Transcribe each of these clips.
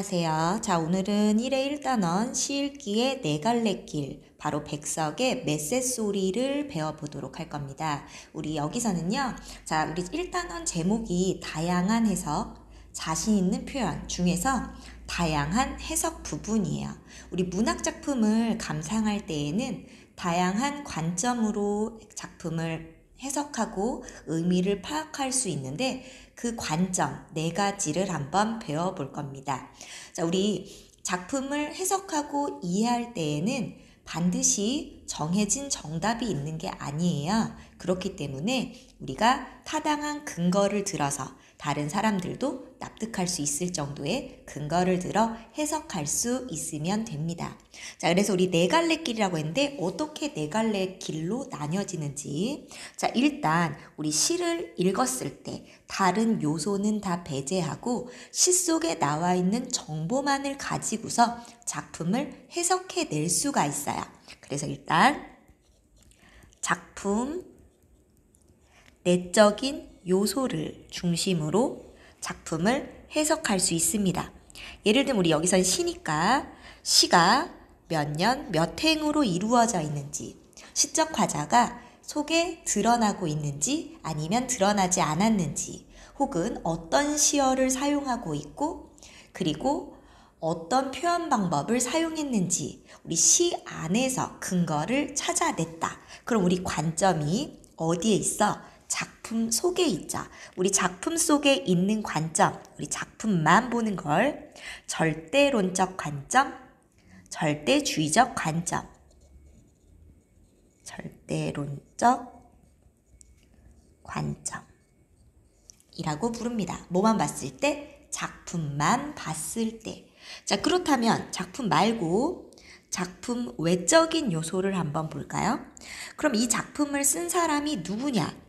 안녕하세요. 자, 오늘은 1회 1단원 시읽기의 네 갈래 길, 바로 백석의 메세소리를 배워보도록 할 겁니다. 우리 여기서는요, 자, 우리 1단원 제목이 다양한 해석, 자신 있는 표현 중에서 다양한 해석 부분이에요. 우리 문학작품을 감상할 때에는 다양한 관점으로 작품을 해석하고 의미를 파악할 수 있는데 그 관점 네 가지를 한번 배워볼 겁니다. 자, 우리 작품을 해석하고 이해할 때에는 반드시 정해진 정답이 있는 게 아니에요. 그렇기 때문에 우리가 타당한 근거를 들어서 다른 사람들도 납득할 수 있을 정도의 근거를 들어 해석할 수 있으면 됩니다. 자, 그래서 우리 네 갈래 길이라고 했는데 어떻게 네 갈래 길로 나뉘어지는지. 자, 일단 우리 시를 읽었을 때 다른 요소는 다 배제하고 시 속에 나와 있는 정보만을 가지고서 작품을 해석해 낼 수가 있어요. 그래서 일단 작품 내적인 요소를 중심으로 작품을 해석할 수 있습니다. 예를 들면 우리 여기선 시니까 시가 몇 년, 몇 행으로 이루어져 있는지, 시적 과자가 속에 드러나고 있는지 아니면 드러나지 않았는지, 혹은 어떤 시어를 사용하고 있고 그리고 어떤 표현 방법을 사용했는지 우리 시 안에서 근거를 찾아냈다. 그럼 우리 관점이 어디에 있어? 작품 속에 있죠. 우리 작품 속에 있는 관점, 우리 작품만 보는 걸 절대론적 관점, 절대주의적 관점, 절대론적 관점이라고 부릅니다. 뭐만 봤을 때? 작품만 봤을 때. 자, 그렇다면 작품 말고 작품 외적인 요소를 한번 볼까요? 그럼 이 작품을 쓴 사람이 누구냐?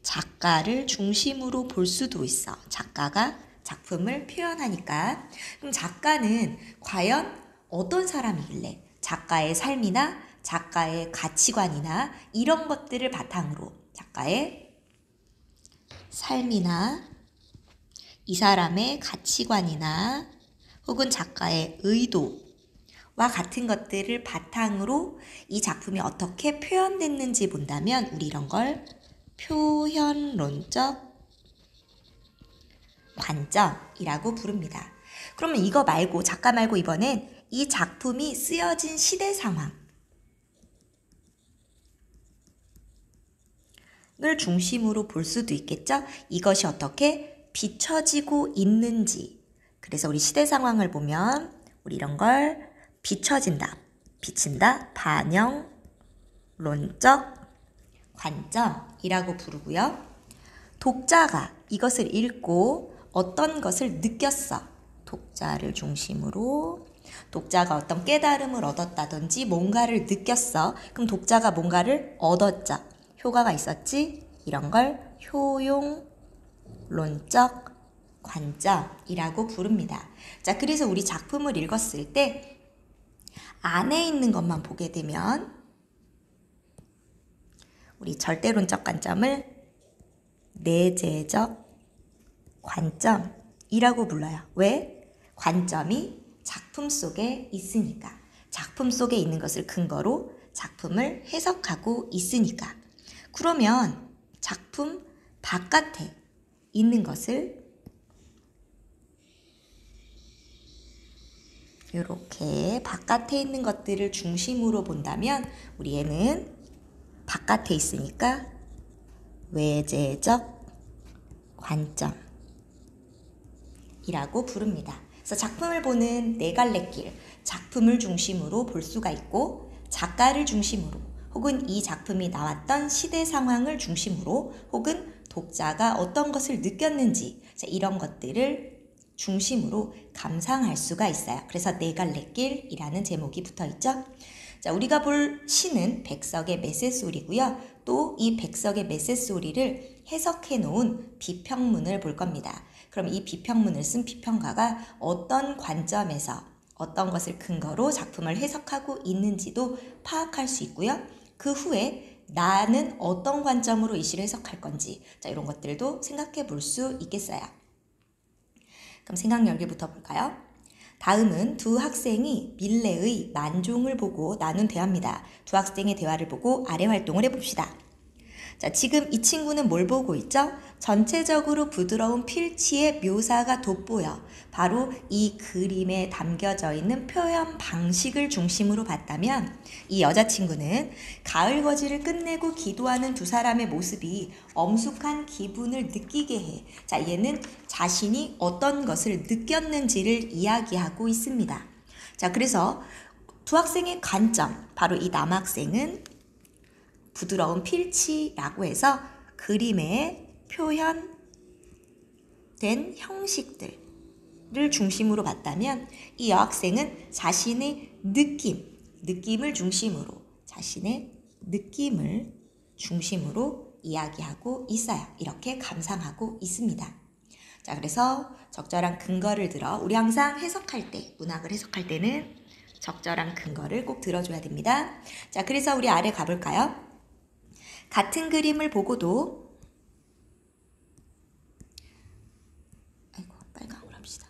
작가를 중심으로 볼 수도 있어. 작가가 작품을 표현하니까. 그럼 작가는 과연 어떤 사람이길래 작가의 삶이나 작가의 가치관이나 이런 것들을 바탕으로 작가의 삶이나 이 사람의 가치관이나 혹은 작가의 의도와 같은 것들을 바탕으로 이 작품이 어떻게 표현됐는지 본다면 우리 이런 걸 표현론적 관점이라고 부릅니다. 그러면 이거 말고 작가 말고 이번엔 이 작품이 쓰여진 시대 상황을 중심으로 볼 수도 있겠죠? 이것이 어떻게 비춰지고 있는지. 그래서 우리 시대 상황을 보면 우리 이런 걸 비춰진다, 비친다, 반영론적 관점이라고 부르고요. 독자가 이것을 읽고 어떤 것을 느꼈어. 독자를 중심으로 독자가 어떤 깨달음을 얻었다든지 뭔가를 느꼈어. 그럼 독자가 뭔가를 얻었죠. 효과가 있었지? 이런 걸 효용론적 관점이라고 부릅니다. 자, 그래서 우리 작품을 읽었을 때 안에 있는 것만 보게 되면 우리 절대론적 관점을 내재적 관점이라고 불러요. 왜? 관점이 작품 속에 있으니까. 작품 속에 있는 것을 근거로 작품을 해석하고 있으니까. 그러면 작품 바깥에 있는 것을 이렇게 바깥에 있는 것들을 중심으로 본다면 우리 얘는 바깥에 있으니까 외재적 관점이라고 부릅니다. 그래서 작품을 보는 네 갈래 길, 작품을 중심으로 볼 수가 있고 작가를 중심으로 혹은 이 작품이 나왔던 시대 상황을 중심으로 혹은 독자가 어떤 것을 느꼈는지 이런 것들을 중심으로 감상할 수가 있어요. 그래서 네 갈래 길이라는 제목이 붙어있죠. 자, 우리가 볼 시는 백석의 메세소리고요. 또 이 백석의 메세소리를 해석해 놓은 비평문을 볼 겁니다. 그럼 이 비평문을 쓴 비평가가 어떤 관점에서 어떤 것을 근거로 작품을 해석하고 있는지도 파악할 수 있고요. 그 후에 나는 어떤 관점으로 이 시를 해석할 건지 이런 것들도 생각해 볼 수 있겠어요. 그럼 생각 열기부터 볼까요? 다음은 두 학생이 밀레의 만종을 보고 나눈 대화입니다. 두 학생의 대화를 보고 아래 활동을 해봅시다. 자, 지금 이 친구는 뭘 보고 있죠? 전체적으로 부드러운 필치의 묘사가 돋보여 바로 이 그림에 담겨져 있는 표현 방식을 중심으로 봤다면 이 여자친구는 가을 거지를 끝내고 기도하는 두 사람의 모습이 엄숙한 기분을 느끼게 해. 자, 얘는 자신이 어떤 것을 느꼈는지를 이야기하고 있습니다. 자, 그래서 두 학생의 관점, 바로 이 남학생은 부드러운 필치라고 해서 그림에 표현된 형식들을 중심으로 봤다면 이 여학생은 자신의 느낌을 중심으로 자신의 느낌을 중심으로 이야기하고 있어요. 이렇게 감상하고 있습니다. 자, 그래서 적절한 근거를 들어 우리 항상 해석할 때, 문학을 해석할 때는 적절한 근거를 꼭 들어줘야 됩니다. 자, 그래서 우리 아래 가볼까요? 같은 그림을 보고도 빨강으로 합시다.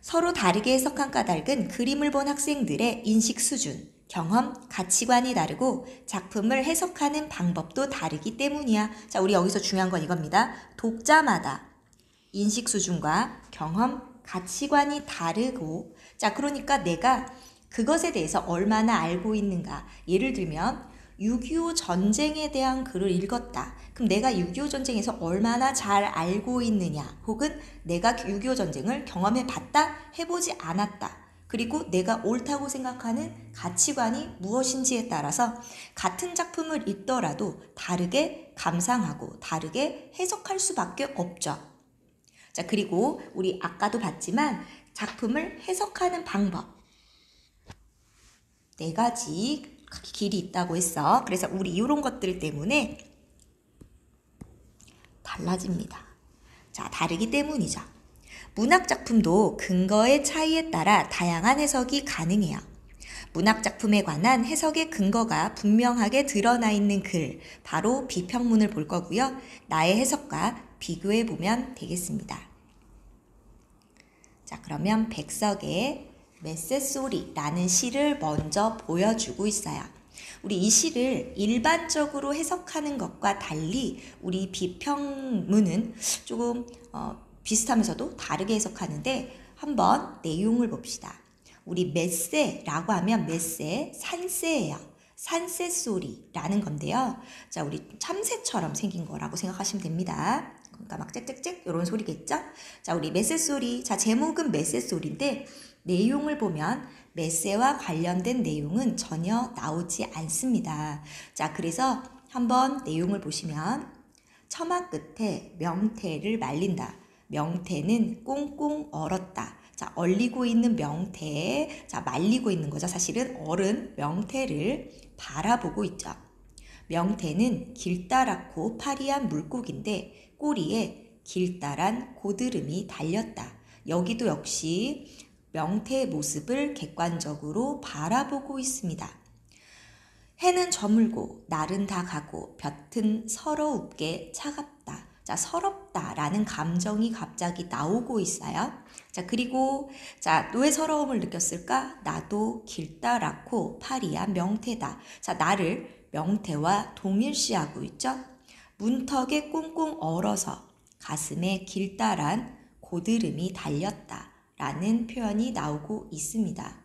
서로 다르게 해석한 까닭은 그림을 본 학생들의 인식 수준, 경험, 가치관이 다르고 작품을 해석하는 방법도 다르기 때문이야. 자, 우리 여기서 중요한 건 이겁니다. 독자마다 인식 수준과 경험, 가치관이 다르고, 자, 그러니까 내가 그것에 대해서 얼마나 알고 있는가. 예를 들면 6.25 전쟁에 대한 글을 읽었다. 그럼 내가 6.25 전쟁에서 얼마나 잘 알고 있느냐, 혹은 내가 6.25 전쟁을 경험해 봤다, 해보지 않았다. 그리고 내가 옳다고 생각하는 가치관이 무엇인지에 따라서 같은 작품을 읽더라도 다르게 감상하고 다르게 해석할 수밖에 없죠. 자, 그리고 우리 아까도 봤지만 작품을 해석하는 방법 4가지 길이 있다고 했어. 그래서 우리 이런 것들 때문에 달라집니다. 자, 다르기 때문이죠. 문학작품도 근거의 차이에 따라 다양한 해석이 가능해요. 문학작품에 관한 해석의 근거가 분명하게 드러나 있는 글, 바로 비평문을 볼 거고요. 나의 해석과 비교해 보면 되겠습니다. 자, 그러면 백석의 메세소리라는 시를 먼저 보여주고 있어요. 우리 이 시를 일반적으로 해석하는 것과 달리 우리 비평문은 조금 비슷하면서도 다르게 해석하는데 한번 내용을 봅시다. 우리 메세라고 하면 메세, 산새예요. 산새 소리라는 건데요. 자, 우리 참새처럼 생긴 거라고 생각하시면 됩니다. 그러니까 막 짹짹짹 이런 소리겠죠? 자, 우리 메세 소리. 자, 제목은 메세 소리인데 내용을 보면 메세와 관련된 내용은 전혀 나오지 않습니다. 자, 그래서 한번 내용을 보시면 처마 끝에 명태를 말린다. 명태는 꽁꽁 얼었다. 자, 얼리고 있는 명태, 자, 말리고 있는 거죠. 사실은 얼은 명태를 바라보고 있죠. 명태는 길다랗고 파리한 물고기인데 꼬리에 길다란 고드름이 달렸다. 여기도 역시 명태의 모습을 객관적으로 바라보고 있습니다. 해는 저물고 날은 다 가고 볕은 서러웁게 차갑다. 자, 서럽다라는 감정이 갑자기 나오고 있어요. 자, 그리고 자, 왜 서러움을 느꼈을까? 나도 길다랗고 파리한 명태다. 자, 나를 명태와 동일시하고 있죠. 문턱에 꽁꽁 얼어서 가슴에 길다란 고드름이 달렸다 라는 표현이 나오고 있습니다.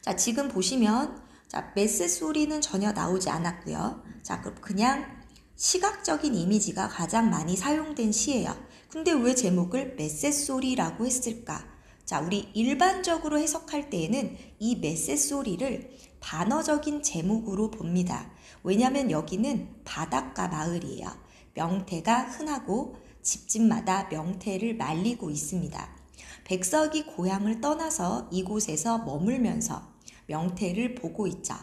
자, 지금 보시면 자, 메세 소리는 전혀 나오지 않았고요. 자, 그냥 시각적인 이미지가 가장 많이 사용된 시예요. 근데 왜 제목을 메세 소리라고 했을까? 자, 우리 일반적으로 해석할 때에는 이 메세 소리를 반어적인 제목으로 봅니다. 왜냐하면 여기는 바닷가 마을이에요. 명태가 흔하고 집집마다 명태를 말리고 있습니다. 백석이 고향을 떠나서 이곳에서 머물면서 명태를 보고 있죠.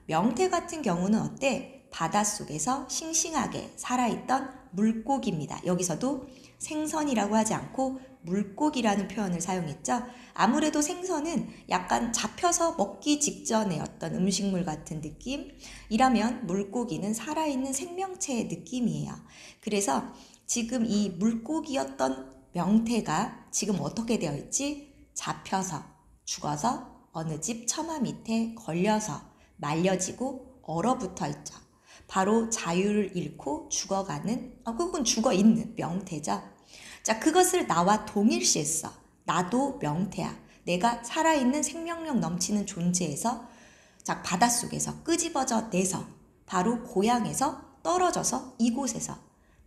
명태 같은 경우는 어때? 바닷속에서 싱싱하게 살아있던 물고기입니다. 여기서도 생선이라고 하지 않고 물고기라는 표현을 사용했죠. 아무래도 생선은 약간 잡혀서 먹기 직전의 어떤 음식물 같은 느낌이라면 물고기는 살아있는 생명체의 느낌이에요. 그래서 지금 이 물고기였던 명태가 지금 어떻게 되어 있지? 잡혀서 죽어서 어느 집 처마 밑에 걸려서 말려지고 얼어붙어 있죠. 바로 자유를 잃고 죽어가는, 혹은 죽어있는 명태죠. 자, 그것을 나와 동일시했어. 나도 명태야. 내가 살아있는 생명력 넘치는 존재에서, 자, 바닷속에서 끄집어져 내서 바로 고향에서 떨어져서 이곳에서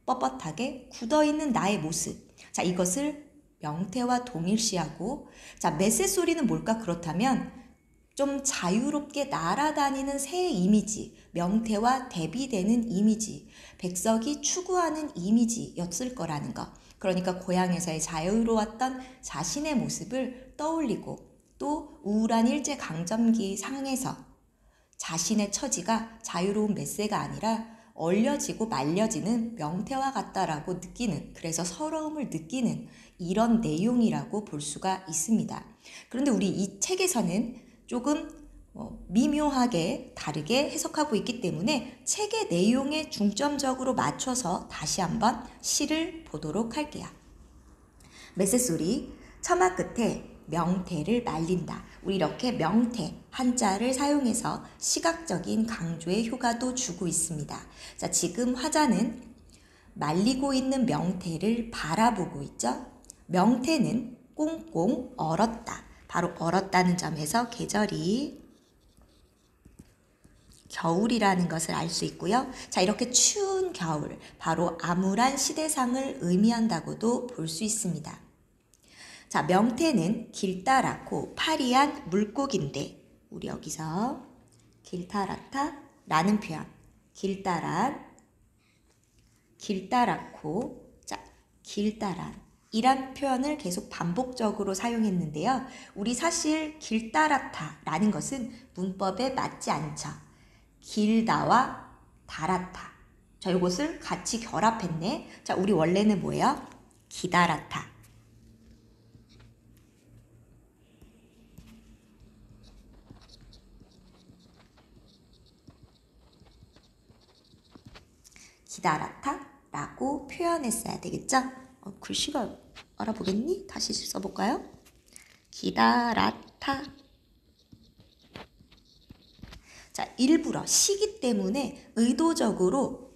뻣뻣하게 굳어있는 나의 모습. 자, 이것을 명태와 동일시하고, 자, 메세 소리는 뭘까? 그렇다면 좀 자유롭게 날아다니는 새의 이미지, 명태와 대비되는 이미지, 백석이 추구하는 이미지였을 거라는 것. 그러니까 고향에서의 자유로웠던 자신의 모습을 떠올리고, 또 우울한 일제강점기 상에서 자신의 처지가 자유로운 메세가 아니라 얼려지고 말려지는 명태와 같다라고 느끼는, 그래서 서러움을 느끼는 이런 내용이라고 볼 수가 있습니다. 그런데 우리 이 책에서는 조금 미묘하게 다르게 해석하고 있기 때문에 책의 내용에 중점적으로 맞춰서 다시 한번 시를 보도록 할게요. 메세소리, 처마 끝에 명태를 말린다. 우리 이렇게 명태 한자를 사용해서 시각적인 강조의 효과도 주고 있습니다. 자, 지금 화자는 말리고 있는 명태를 바라보고 있죠. 명태는 꽁꽁 얼었다. 바로 얼었다는 점에서 계절이 겨울이라는 것을 알 수 있고요. 자, 이렇게 추운 겨울, 바로 암울한 시대상을 의미한다고도 볼 수 있습니다. 자, 명태는 길다랗고 파리한 물고기인데, 우리 여기서 길다랗다라는 표현, 길다랗고, 자, 길다란 이란 표현을 계속 반복적으로 사용했는데요. 우리 사실 길다랗다라는 것은 문법에 맞지 않죠. 길다와 다랗다. 자, 이것을 같이 결합했네. 자, 우리 원래는 뭐예요? 기다랗다. 기다랗다라고 표현했어야 되겠죠? 글씨가 알아보겠니? 다시 써볼까요? 기다랗다. 자, 일부러 시기 때문에 의도적으로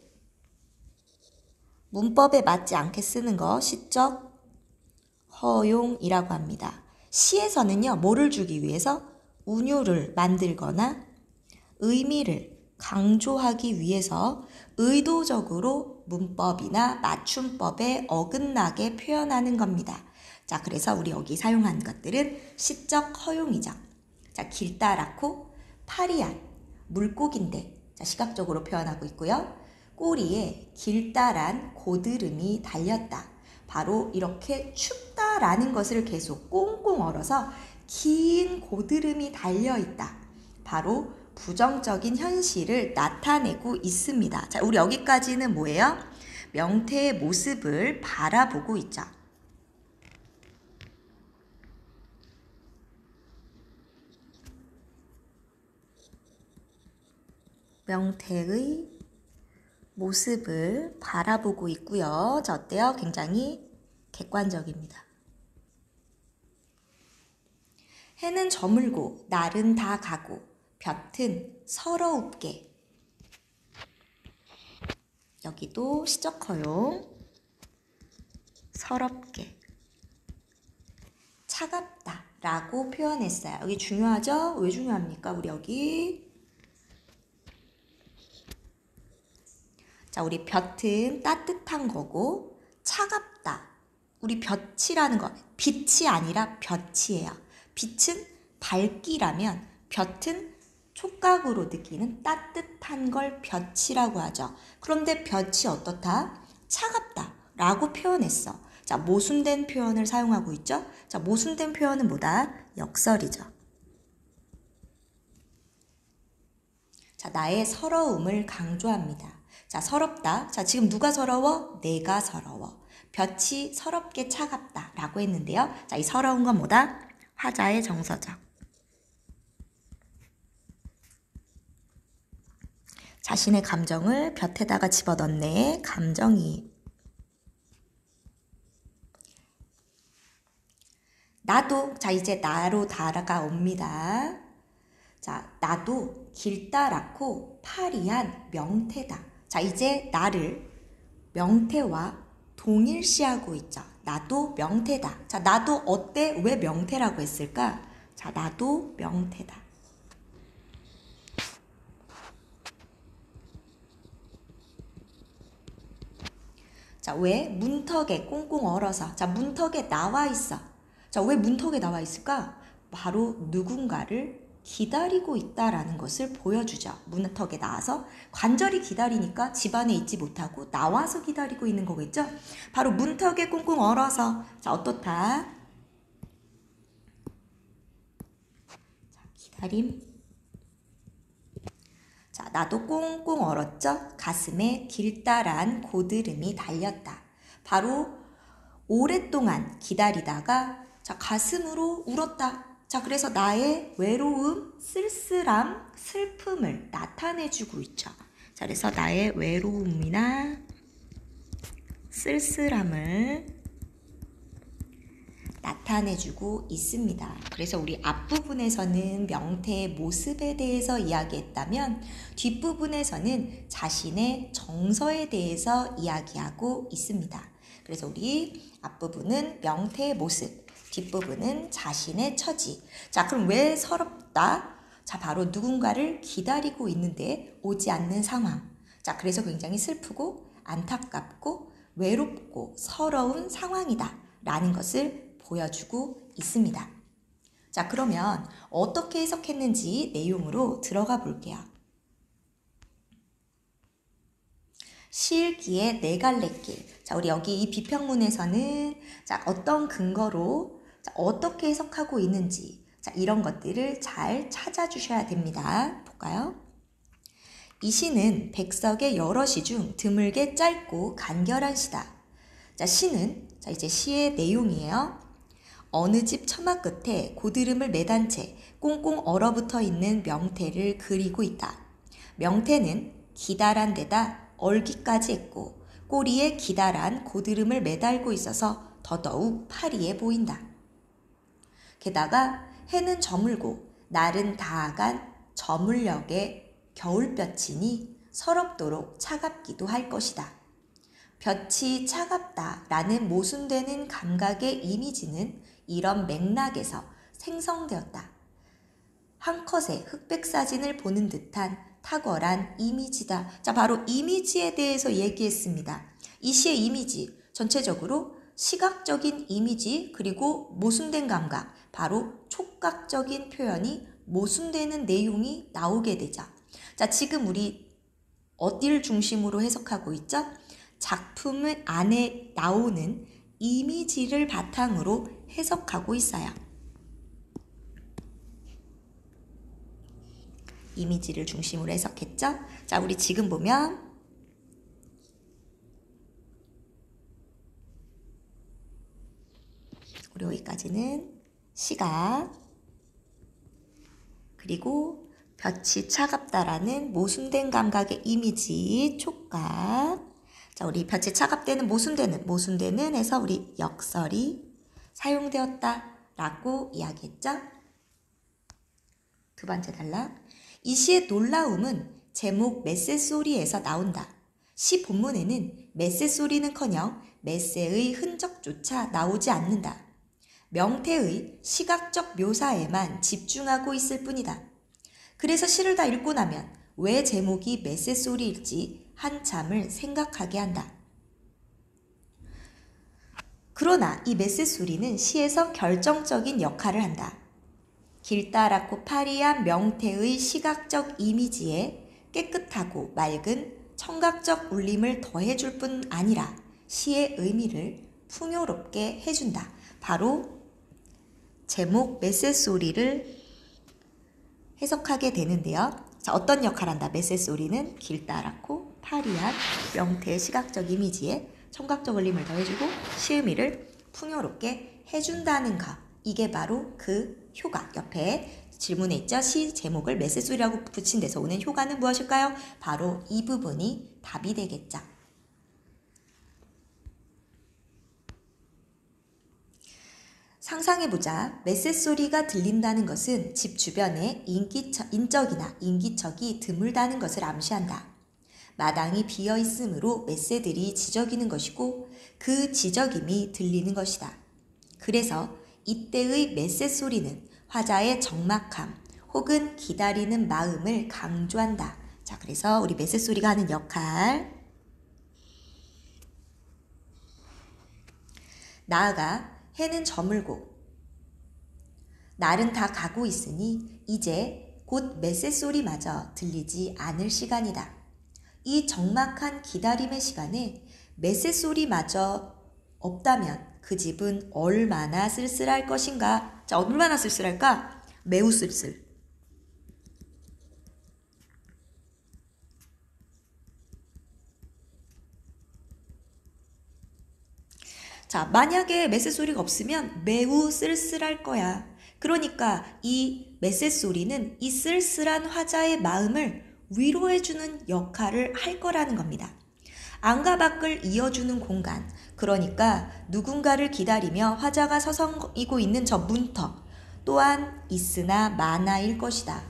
문법에 맞지 않게 쓰는 거 시적 허용이라고 합니다. 시에서는요, 뭐를 주기 위해서? 운율을 만들거나 의미를 강조하기 위해서 의도적으로 문법이나 맞춤법에 어긋나게 표현하는 겁니다. 자, 그래서 우리 여기 사용한 것들은 시적 허용이죠. 자, 길다랗고 파리한 물고기인데, 자, 시각적으로 표현하고 있고요. 꼬리에 길다란 고드름이 달렸다. 바로 이렇게 춥다라는 것을 계속 꽁꽁 얼어서 긴 고드름이 달려있다. 바로 부정적인 현실을 나타내고 있습니다. 자, 우리 여기까지는 뭐예요? 명태의 모습을 바라보고 있죠. 명태의 모습을 바라보고 있고요. 자, 어때요? 굉장히 객관적입니다. 해는 저물고 날은 다 가고 볕은 서러웁게. 여기도 시적 허용. 서럽게. 차갑다 라고 표현했어요. 여기 중요하죠? 왜 중요합니까? 우리 여기. 자, 우리 볕은 따뜻한 거고 차갑다. 우리 볕이라는 거, 빛이 아니라 볕이에요. 빛은 밝기라면 볕은 촉각으로 느끼는 따뜻한 걸 볕이라고 하죠. 그런데 볕이 어떻다? 차갑다 라고 표현했어. 자, 모순된 표현을 사용하고 있죠. 자, 모순된 표현은 뭐다? 역설이죠. 자, 나의 서러움을 강조합니다. 자, 서럽다. 자, 지금 누가 서러워? 내가 서러워. 볕이 서럽게 차갑다 라고 했는데요. 자, 이 서러운 건 뭐다? 화자의 정서죠. 자신의 감정을 볕에다가 집어넣네. 감정이입. 나도, 자, 이제 나로 다가옵니다. 자, 나도 길다랗고 파리한 명태다. 자, 이제 나를 명태와 동일시하고 있죠. 나도 명태다. 자, 나도 어때? 왜 명태라고 했을까? 자, 나도 명태다. 자, 왜? 문턱에 꽁꽁 얼어서. 자, 문턱에 나와 있어. 자, 왜 문턱에 나와 있을까? 바로 누군가를 기다리고 있다라는 것을 보여주죠. 문턱에 나와서 간절히 기다리니까 집 안에 있지 못하고 나와서 기다리고 있는 거겠죠? 바로 문턱에 꽁꽁 얼어서. 자, 어떻다? 자, 기다림. 자, 나도 꽁꽁 얼었죠? 가슴에 길다란 고드름이 달렸다. 바로 오랫동안 기다리다가 자, 가슴으로 울었다. 자, 그래서 나의 외로움, 쓸쓸함, 슬픔을 나타내주고 있죠. 자, 그래서 나의 외로움이나 쓸쓸함을 나타내주고 있습니다. 그래서 우리 앞부분에서는 명태의 모습에 대해서 이야기했다면 뒷부분에서는 자신의 정서에 대해서 이야기하고 있습니다. 그래서 우리 앞부분은 명태의 모습, 뒷부분은 자신의 처지. 자, 그럼 왜 서럽다? 자, 바로 누군가를 기다리고 있는데 오지 않는 상황. 자, 그래서 굉장히 슬프고 안타깝고 외롭고 서러운 상황이다 라는 것을 보여주고 있습니다. 자, 그러면 어떻게 해석했는지 내용으로 들어가 볼게요. 시읽기의 네 갈래 길. 자, 우리 여기 이 비평문에서는 자, 어떤 근거로 자, 어떻게 해석하고 있는지 자, 이런 것들을 잘 찾아주셔야 됩니다. 볼까요? 이 시는 백석의 여러 시 중 드물게 짧고 간결한 시다. 자, 시는 자, 이제 시의 내용이에요. 어느 집 처마 끝에 고드름을 매단 채 꽁꽁 얼어붙어 있는 명태를 그리고 있다. 명태는 기다란 데다 얼기까지 했고 꼬리에 기다란 고드름을 매달고 있어서 더더욱 파리해 보인다. 게다가 해는 저물고 날은 다아간 저물녘의 겨울볕이니 서럽도록 차갑기도 할 것이다. 볕이 차갑다라는 모순되는 감각의 이미지는 이런 맥락에서 생성되었다. 한 컷의 흑백 사진을 보는 듯한 탁월한 이미지다. 자, 바로 이미지에 대해서 얘기했습니다. 이 시의 이미지, 전체적으로 시각적인 이미지 그리고 모순된 감각, 바로 촉각적인 표현이 모순되는 내용이 나오게 되죠. 자, 지금 우리 어디를 중심으로 해석하고 있죠? 작품 안에 나오는 이미지를 바탕으로 해석하고 있어요. 이미지를 중심으로 해석했죠? 자, 우리 지금 보면 우리 여기까지는 시각 그리고 볕이 차갑다라는 모순된 감각의 이미지, 촉각. 자, 우리 볕이 차갑다는 모순되는 해서 우리 역설이 사용되었다라고 이야기했죠? 두 번째 단락. 이 시의 놀라움은 제목 메세소리에서 나온다. 시 본문에는 메세소리는커녕 메세의 흔적조차 나오지 않는다. 명태의 시각적 묘사에만 집중하고 있을 뿐이다. 그래서 시를 다 읽고 나면 왜 제목이 메세소리일지 한참을 생각하게 한다. 그러나 이 메세소리는 시에서 결정적인 역할을 한다. 길다랗고 파리한 명태의 시각적 이미지에 깨끗하고 맑은 청각적 울림을 더해줄 뿐 아니라 시의 의미를 풍요롭게 해준다. 바로 제목 메세소리를 해석하게 되는데요. 자, 어떤 역할을 한다? 메세소리는 길다랗고 파리한 명태의 시각적 이미지에 청각적 울림을 더해주고 시의 의미를 풍요롭게 해준다는 것. 이게 바로 그 효과. 옆에 질문에 있죠. 시 제목을 메세소리라고 붙인 데서 오는 효과는 무엇일까요? 바로 이 부분이 답이 되겠죠. 상상해보자. 메세소리가 들린다는 것은 집 주변에 인적이나 인기척이 드물다는 것을 암시한다. 마당이 비어 있으므로 메세들이 지저귀는 것이고 그 지저김이 들리는 것이다. 그래서 이때의 메세 소리는 화자의 적막함 혹은 기다리는 마음을 강조한다. 자, 그래서 우리 메세 소리가 하는 역할. 나아가 해는 저물고 날은 다 가고 있으니 이제 곧 메세 소리마저 들리지 않을 시간이다. 이 적막한 기다림의 시간에 메세 소리마저 없다면 그 집은 얼마나 쓸쓸할 것인가? 자, 얼마나 쓸쓸할까? 매우 쓸쓸. 자, 만약에 메세 소리가 없으면 매우 쓸쓸할 거야. 그러니까 이 메세 소리는 이 쓸쓸한 화자의 마음을 위로해주는 역할을 할 거라는 겁니다. 안과 밖을 이어주는 공간, 그러니까 누군가를 기다리며 화자가 서성이고 있는 저 문턱 또한 있으나 마나일 것이다.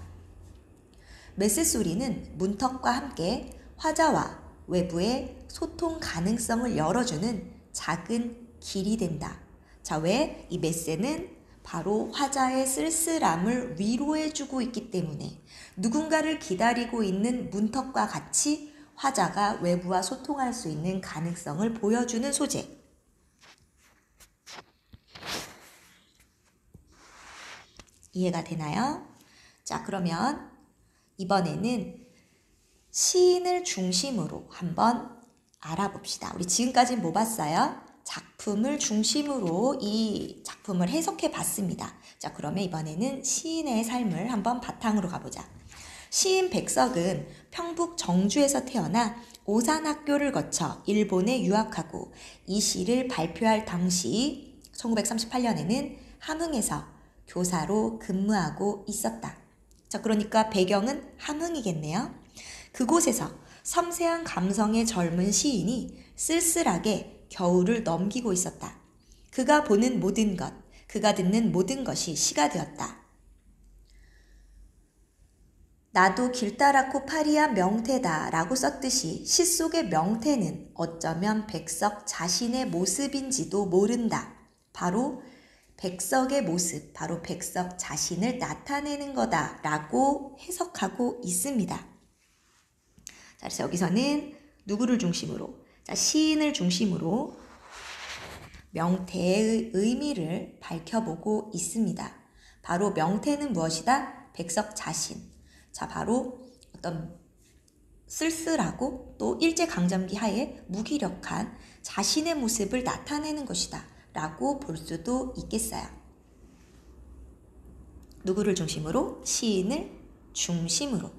메세 소리는 문턱과 함께 화자와 외부의 소통 가능성을 열어주는 작은 길이 된다. 자, 왜? 이 메세는 바로 화자의 쓸쓸함을 위로해주고 있기 때문에 누군가를 기다리고 있는 문턱과 같이 화자가 외부와 소통할 수 있는 가능성을 보여주는 소재. 이해가 되나요? 자, 그러면 이번에는 시인을 중심으로 한번 알아봅시다. 우리 지금까지는 뭐 봤어요? 작품을 중심으로 이 작품을 해석해 봤습니다. 자, 그러면 이번에는 시인의 삶을 한번 바탕으로 가보자. 시인 백석은 평북 정주에서 태어나 오산학교를 거쳐 일본에 유학하고 이 시를 발표할 당시 1938년에는 함흥에서 교사로 근무하고 있었다. 자, 그러니까 배경은 함흥이겠네요. 그곳에서 섬세한 감성의 젊은 시인이 쓸쓸하게 겨울을 넘기고 있었다. 그가 보는 모든 것, 그가 듣는 모든 것이 시가 되었다. 나도 길다랗고 파리한 명태다 라고 썼듯이 시 속의 명태는 어쩌면 백석 자신의 모습인지도 모른다. 바로 백석의 모습, 바로 백석 자신을 나타내는 거다 라고 해석하고 있습니다. 자, 그래서 여기서는 누구를 중심으로? 자, 시인을 중심으로 명태의 의미를 밝혀보고 있습니다. 바로 명태는 무엇이다? 백석 자신. 자, 바로 어떤 쓸쓸하고 또 일제강점기 하에 무기력한 자신의 모습을 나타내는 것이다 라고 볼 수도 있겠어요. 누구를 중심으로? 시인을 중심으로.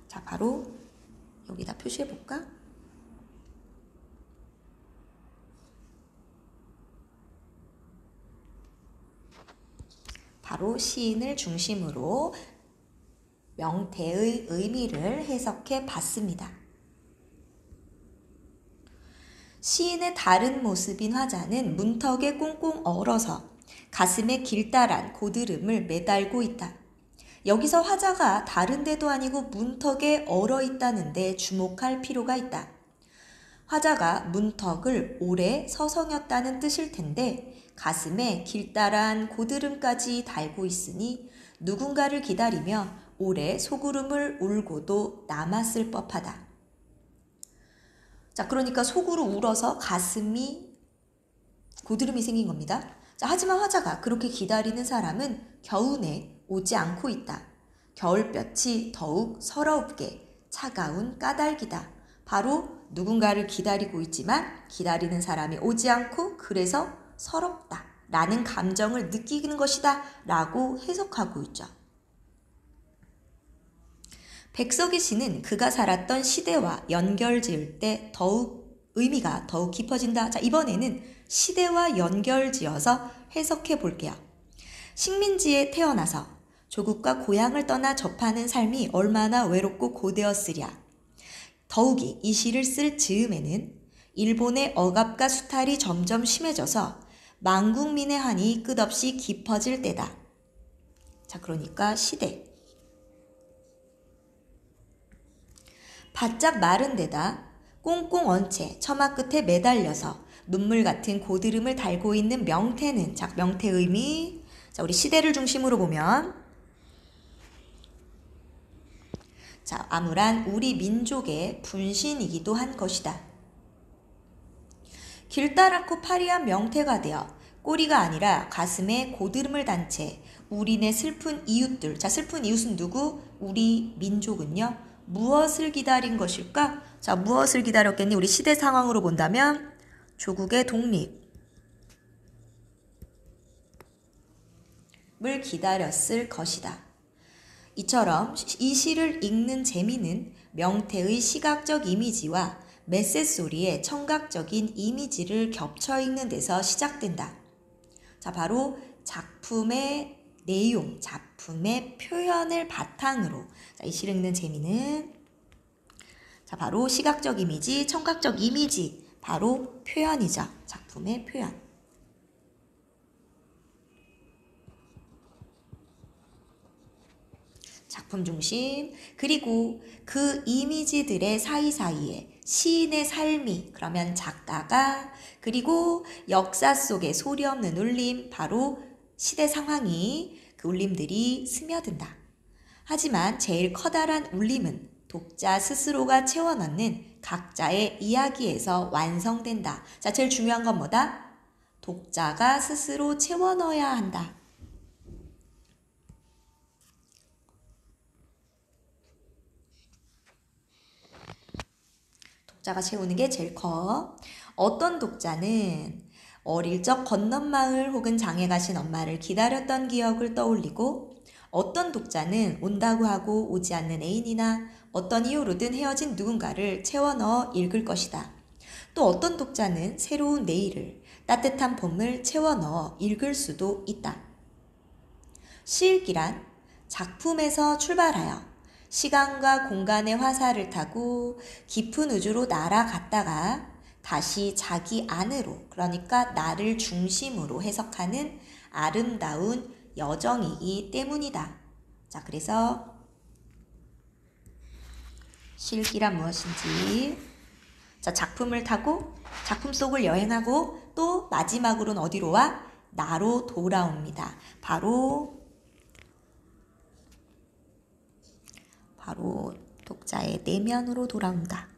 자, 바로 여기다 표시해 볼까? 바로 시인을 중심으로 명태의 의미를 해석해 봤습니다. 시인의 다른 모습인 화자는 문턱에 꽁꽁 얼어서 가슴에 길다란 고드름을 매달고 있다. 여기서 화자가 다른 데도 아니고 문턱에 얼어 있다는데 주목할 필요가 있다. 화자가 문턱을 오래 서성였다는 뜻일 텐데 가슴에 길다란 고드름까지 달고 있으니 누군가를 기다리며 오래 소구름을 울고도 남았을 법하다. 자, 그러니까 속으로 울어서 가슴이 고드름이 생긴 겁니다. 자, 하지만 화자가 그렇게 기다리는 사람은 겨우내 오지 않고 있다. 겨울볕이 더욱 서럽게 차가운 까닭이다. 바로 누군가를 기다리고 있지만 기다리는 사람이 오지 않고 그래서 서럽다 라는 감정을 느끼는 것이다 라고 해석하고 있죠. 백석의 시는 그가 살았던 시대와 연결지을 때 의미가 더욱 깊어진다. 자, 이번에는 시대와 연결지어서 해석해 볼게요. 식민지에 태어나서 조국과 고향을 떠나 접하는 삶이 얼마나 외롭고 고되었으랴. 더욱이 이 시를 쓸 즈음에는 일본의 억압과 수탈이 점점 심해져서 만국민의 한이 끝없이 깊어질 때다. 자, 그러니까 시대. 바짝 마른 데다 꽁꽁 얹채 처마 끝에 매달려서 눈물 같은 고드름을 달고 있는 명태는, 자, 명태 의미. 자, 우리 시대를 중심으로 보면, 자, 암울한 우리 민족의 분신이기도 한 것이다. 길다랗고 파리한 명태가 되어 꼬리가 아니라 가슴에 고드름을 단 채 우리네 슬픈 이웃들, 자, 슬픈 이웃은 누구? 우리 민족은요, 무엇을 기다린 것일까? 자, 무엇을 기다렸겠니? 우리 시대 상황으로 본다면 조국의 독립을 기다렸을 것이다. 이처럼 이 시를 읽는 재미는 명태의 시각적 이미지와 메세소리의 청각적인 이미지를 겹쳐 읽는 데서 시작된다. 자, 바로 작품의 내용, 작품의 표현을 바탕으로, 자, 이 시를 읽는 재미는, 자, 바로 시각적 이미지, 청각적 이미지, 바로 표현이죠. 작품의 표현. 작품 중심, 그리고 그 이미지들의 사이사이에 시인의 삶이, 그러면 작가가, 그리고 역사 속의 소리 없는 울림, 바로 시대 상황이, 그 울림들이 스며든다. 하지만 제일 커다란 울림은 독자 스스로가 채워넣는 각자의 이야기에서 완성된다. 자, 제일 중요한 건 뭐다? 독자가 스스로 채워넣어야 한다. 독자가 채우는 게 제일 커. 어떤 독자는 어릴 적 건넌 마을 혹은 장에 가신 엄마를 기다렸던 기억을 떠올리고, 어떤 독자는 온다고 하고 오지 않는 애인이나 어떤 이유로든 헤어진 누군가를 채워 넣어 읽을 것이다. 또 어떤 독자는 새로운 내일을, 따뜻한 봄을 채워 넣어 읽을 수도 있다. 시읽기란 작품에서 출발하여 시간과 공간의 화살을 타고 깊은 우주로 날아갔다가 다시 자기 안으로, 그러니까 나를 중심으로 해석하는 아름다운 여정이기 때문이다. 자, 그래서 시읽기란 무엇인지, 자, 작품을 타고 작품 속을 여행하고 또 마지막으로는 어디로 와? 나로 돌아옵니다. 바로 독자의 내면으로 돌아온다.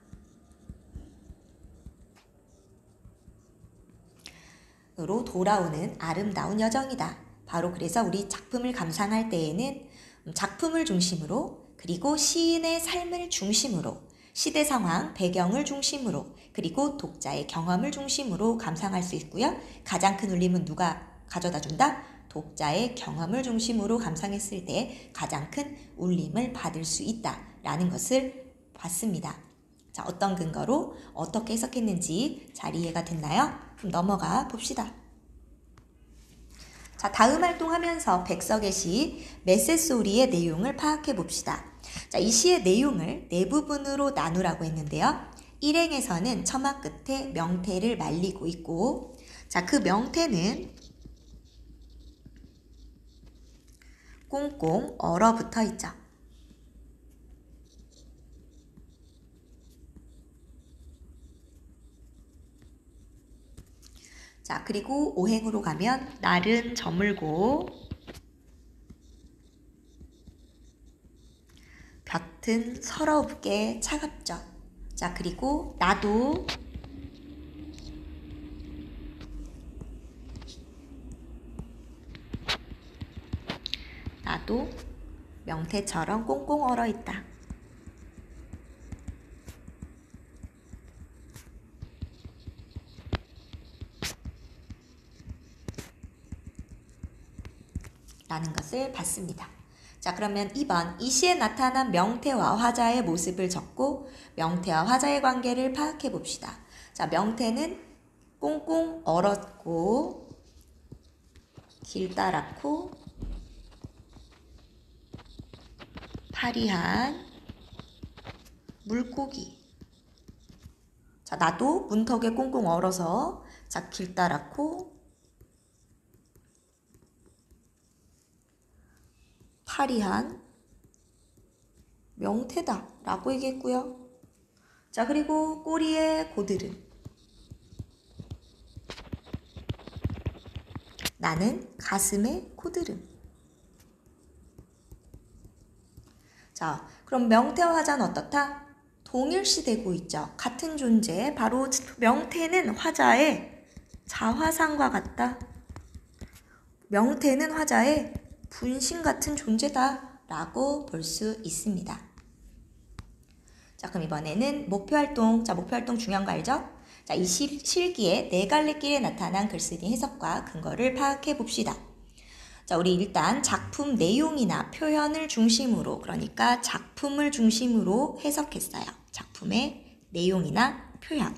으로 돌아오는 아름다운 여정이다. 바로 그래서 우리 작품을 감상할 때에는 작품을 중심으로, 그리고 시인의 삶을 중심으로, 시대 상황, 배경을 중심으로, 그리고 독자의 경험을 중심으로 감상할 수 있고요. 가장 큰 울림은 누가 가져다 준다? 독자의 경험을 중심으로 감상했을 때 가장 큰 울림을 받을 수 있다라는 것을 봤습니다. 자, 어떤 근거로 어떻게 해석했는지 잘 이해가 됐나요? 그럼 넘어가 봅시다. 자, 다음 활동하면서 백석의 시 메세소리의 내용을 파악해 봅시다. 자, 이 시의 내용을 네 부분으로 나누라고 했는데요. 일행에서는 처마 끝에 명태를 말리고 있고, 자, 그 명태는 꽁꽁 얼어붙어 있죠. 자, 그리고 오행으로 가면 날은 저물고 볕은 서럽게 차갑죠. 자, 그리고 나도 명태처럼 꽁꽁 얼어 있다. 라는 것을 봤습니다. 자, 그러면 2번, 이 시에 나타난 명태와 화자의 모습을 적고 명태와 화자의 관계를 파악해 봅시다. 자, 명태는 꽁꽁 얼었고 길다랗고 파리한 물고기. 자, 나도 문턱에 꽁꽁 얼어서, 자, 길다랗고 파리한 명태다 라고 얘기했고요. 자, 그리고 꼬리에 고드름. 나는 가슴에 고드름. 자, 그럼 명태와 화자는 어떻다? 동일시되고 있죠. 같은 존재. 바로 명태는 화자의 자화상과 같다. 명태는 화자의 분신 같은 존재다 라고 볼 수 있습니다. 자, 그럼 이번에는 목표활동. 자, 목표활동 중요한 거 알죠? 자, 이 실기에 네 갈래길에 나타난 글쓰기 해석과 근거를 파악해 봅시다. 자, 우리 일단 작품 내용이나 표현을 중심으로, 그러니까 작품을 중심으로 해석했어요. 작품의 내용이나 표현.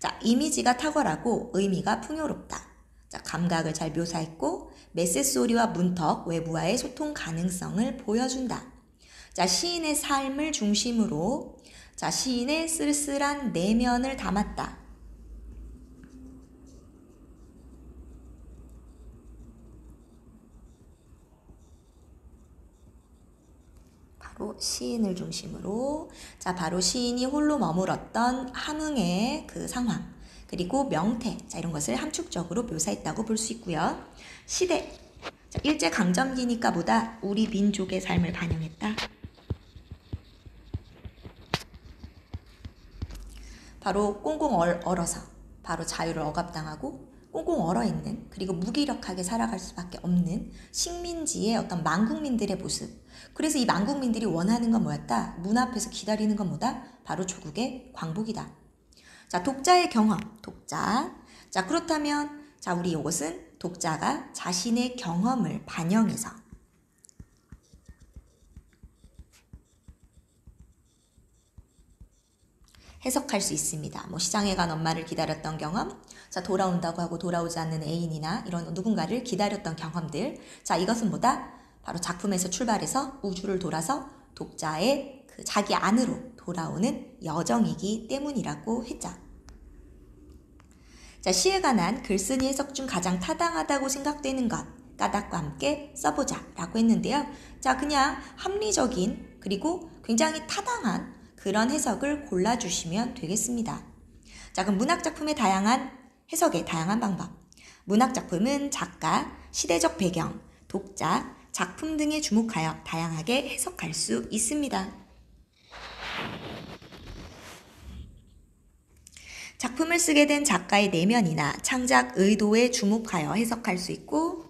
자, 이미지가 탁월하고 의미가 풍요롭다. 자, 감각을 잘 묘사했고 메시소리와 문턱, 외부와의 소통 가능성을 보여준다. 자, 시인의 삶을 중심으로 자, 시인의 쓸쓸한 내면을 담았다. 바로 시인을 중심으로 자, 바로 시인이 홀로 머물었던 함흥의 그 상황, 그리고 명태, 자, 이런 것을 함축적으로 묘사했다고 볼 수 있고요. 시대, 자, 일제강점기니까 보다 우리 민족의 삶을 반영했다. 바로 꽁꽁 얼어서 바로 자유를 억압당하고 꽁꽁 얼어있는, 그리고 무기력하게 살아갈 수밖에 없는 식민지의 어떤 망국민들의 모습. 그래서 이 망국민들이 원하는 건 뭐였다? 문 앞에서 기다리는 건 뭐다? 바로 조국의 광복이다. 자, 독자의 경험, 독자. 자, 그렇다면 자, 우리 이것은 독자가 자신의 경험을 반영해서 해석할 수 있습니다. 뭐 시장에 간 엄마를 기다렸던 경험, 자, 돌아온다고 하고 돌아오지 않는 애인이나 이런 누군가를 기다렸던 경험들. 자, 이것은 뭐다? 바로 작품에서 출발해서 우주를 돌아서 독자의 그 자기 안으로 돌아오는 여정이기 때문이라고 했죠. 자, 시에 관한 글쓴이 해석 중 가장 타당하다고 생각되는 것, 까닭과 함께 써보자 라고 했는데요. 자, 그냥 합리적인 그리고 굉장히 타당한 그런 해석을 골라주시면 되겠습니다. 자, 그럼 문학작품의 다양한 해석의 다양한 방법. 문학작품은 작가, 시대적 배경, 독자, 작품 등에 주목하여 다양하게 해석할 수 있습니다. 작품을 쓰게 된 작가의 내면이나 창작 의도에 주목하여 해석할 수 있고,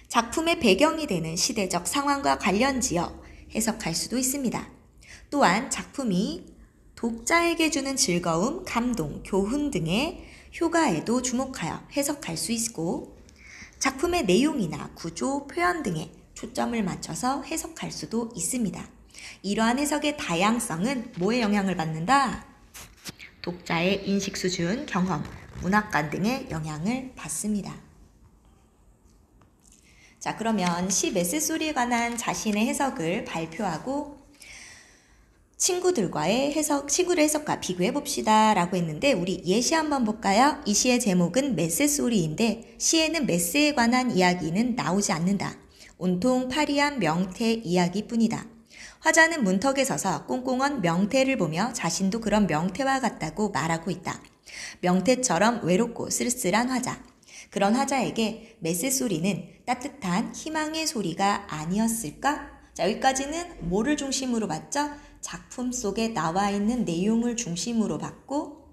작품의 배경이 되는 시대적 상황과 관련지어 해석할 수도 있습니다. 또한 작품이 독자에게 주는 즐거움, 감동, 교훈 등의 효과에도 주목하여 해석할 수 있고, 작품의 내용이나 구조, 표현 등에 초점을 맞춰서 해석할 수도 있습니다. 이러한 해석의 다양성은 뭐에 영향을 받는다? 독자의 인식 수준, 경험, 문학관 등의 영향을 받습니다. 자, 그러면 시 메시소리에 관한 자신의 해석을 발표하고 친구들의 해석과 비교해 봅시다 라고 했는데, 우리 예시 한번 볼까요? 이 시의 제목은 메세소리인데 시에는 메세에 관한 이야기는 나오지 않는다. 온통 파리한 명태 이야기뿐이다. 화자는 문턱에 서서 꽁꽁언 명태를 보며 자신도 그런 명태와 같다고 말하고 있다. 명태처럼 외롭고 쓸쓸한 화자. 그런 화자에게 메세소리는 따뜻한 희망의 소리가 아니었을까? 자, 여기까지는 뭐를 중심으로 봤죠? 작품 속에 나와 있는 내용을 중심으로 봤고,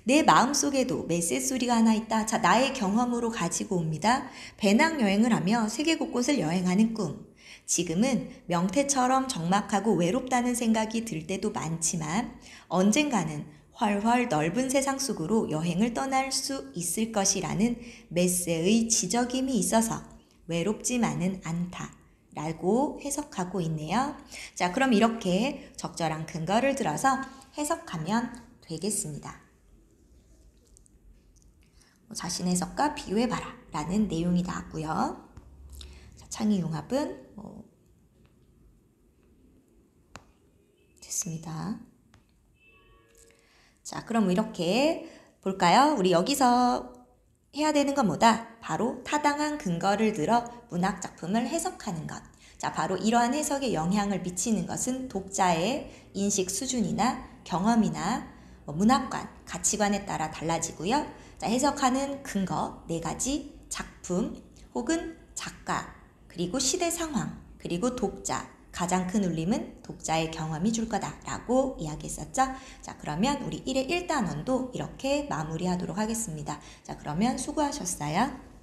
내 마음속에도 메세소리가 하나 있다. 자, 나의 경험으로 가지고 옵니다. 배낭여행을 하며 세계 곳곳을 여행하는 꿈. 지금은 명태처럼 적막하고 외롭다는 생각이 들 때도 많지만 언젠가는 훨훨 넓은 세상 속으로 여행을 떠날 수 있을 것이라는 메세의 지적임이 있어서 외롭지만은 않다 라고 해석하고 있네요. 자, 그럼 이렇게 적절한 근거를 들어서 해석하면 되겠습니다. 자신의 해석과 비교해봐라 라는 내용이 나왔고요. 자, 창의융합은 됐습니다. 자, 그럼 이렇게 볼까요? 우리 여기서 해야 되는 건 뭐다? 바로 타당한 근거를 들어 문학 작품을 해석하는 것. 자, 바로 이러한 해석에 영향을 미치는 것은 독자의 인식 수준이나 경험이나 문학관, 가치관에 따라 달라지고요. 자, 해석하는 근거 4가지, 작품 혹은 작가, 그리고 시대 상황, 그리고 독자. 가장 큰 울림은 독자의 경험이 줄 거다라고 이야기했었죠. 자, 그러면 우리 1의 1단원도 이렇게 마무리하도록 하겠습니다. 자, 그러면 수고하셨어요.